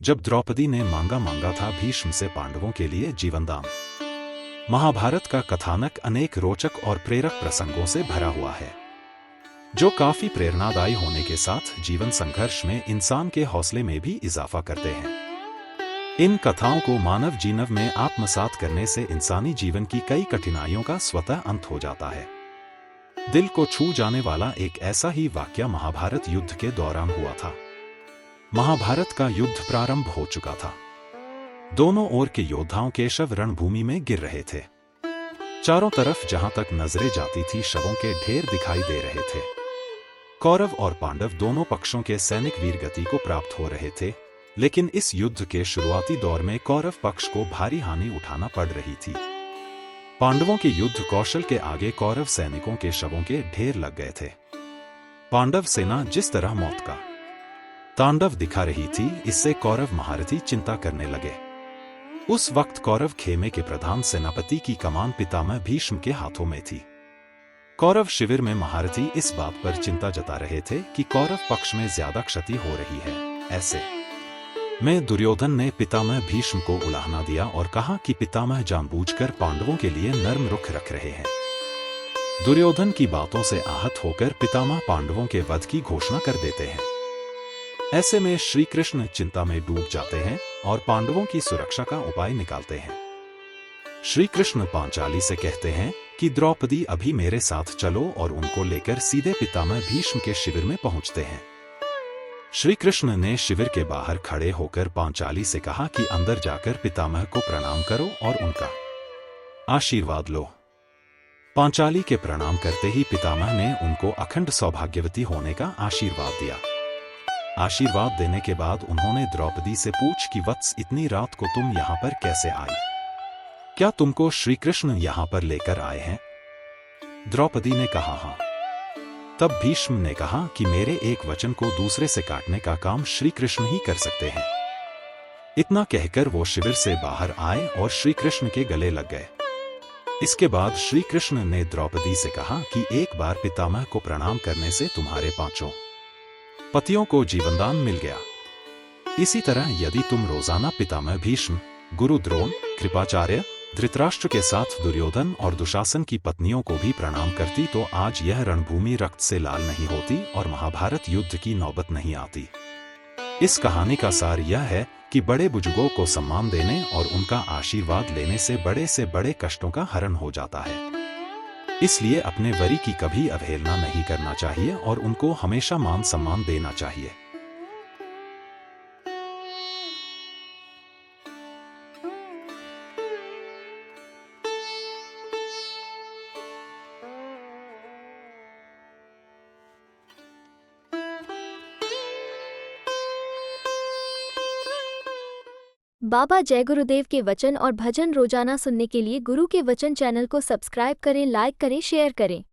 जब द्रौपदी ने मांगा था भीष्म से पांडवों के लिए जीवनदान। महाभारत का कथानक अनेक रोचक और प्रेरक प्रसंगों से भरा हुआ है, जो काफी प्रेरणादायी होने के साथ जीवन संघर्ष में इंसान के हौसले में भी इजाफा करते हैं। इन कथाओं को मानव जीवन में आत्मसात करने से इंसानी जीवन की कई कठिनाइयों का स्वतः अंत हो जाता है। दिल को छू जाने वाला एक ऐसा ही वाकया महाभारत युद्ध के दौरान हुआ था। महाभारत का युद्ध प्रारंभ हो चुका था। दोनों ओर के योद्धाओं के शव रणभूमि में गिर रहे थे। चारों तरफ जहां तक नजरें जाती थी शवों के ढेर दिखाई दे रहे थे। कौरव और पांडव दोनों पक्षों के सैनिक वीरगति को प्राप्त हो रहे थे, लेकिन इस युद्ध के शुरुआती दौर में कौरव पक्ष को भारी हानि उठाना पड़ रही थी। पांडवों के युद्ध कौशल के आगे कौरव सैनिकों के शवों के ढेर लग गए थे। पांडव सेना जिस तरह मौत का तांडव दिखा रही थी, इससे कौरव महारथी चिंता करने लगे। उस वक्त कौरव खेमे के प्रधान सेनापति की कमान पितामह भीष्म के हाथों में थी। कौरव शिविर में महारथी इस बात पर चिंता जता रहे थे कि कौरव पक्ष में ज्यादा क्षति हो रही है। ऐसे में दुर्योधन ने पितामह भीष्म को उलाहना दिया और कहा कि पितामह जानबूझकर पांडवों के लिए नर्म रुख रख रहे हैं। दुर्योधन की बातों से आहत होकर पितामह पांडवों के वध की घोषणा कर देते हैं। ऐसे में श्री कृष्ण चिंता में डूब जाते हैं और पांडवों की सुरक्षा का उपाय निकालते हैं। श्री कृष्ण पांचाली से कहते हैं कि द्रौपदी अभी मेरे साथ चलो और उनको लेकर सीधे पितामह भीष्म के शिविर में पहुंचते हैं। श्री कृष्ण ने शिविर के बाहर खड़े होकर पांचाली से कहा कि अंदर जाकर पितामह को प्रणाम करो और उनका आशीर्वाद लो। पांचाली के प्रणाम करते ही पितामह ने उनको अखंड सौभाग्यवती होने का आशीर्वाद दिया। आशीर्वाद देने के बाद उन्होंने द्रौपदी से पूछ कि वत्स, इतनी रात को तुम यहाँ पर कैसे आई? क्या तुमको श्री कृष्ण यहाँ पर लेकर आए हैं? द्रौपदी ने कहा हाँ। तब भीष्म ने कहा कि मेरे एक वचन को दूसरे से काटने का काम श्री कृष्ण ही कर सकते हैं। इतना कहकर वो शिविर से बाहर आए और श्री कृष्ण के गले लग गए। इसके बाद श्री कृष्ण ने द्रौपदी से कहा कि एक बार पितामह को प्रणाम करने से तुम्हारे पांचों पतियों को जीवनदान मिल गया। इसी तरह यदि तुम रोजाना पितामह भीष्म, गुरु द्रोण, कृपाचार्य, धृतराष्ट्र के साथ दुर्योधन और दुशासन की पत्नियों को भी प्रणाम करती तो आज यह रणभूमि रक्त से लाल नहीं होती और महाभारत युद्ध की नौबत नहीं आती। इस कहानी का सार यह है कि बड़े बुजुर्गों को सम्मान देने और उनका आशीर्वाद लेने से बड़े कष्टों का हरण हो जाता है। इसलिए अपने वरी की कभी अवहेलना नहीं करना चाहिए और उनको हमेशा मान सम्मान देना चाहिए। बाबा जय गुरुदेव के वचन और भजन रोजाना सुनने के लिए गुरु के वचन चैनल को सब्सक्राइब करें, लाइक करें, शेयर करें।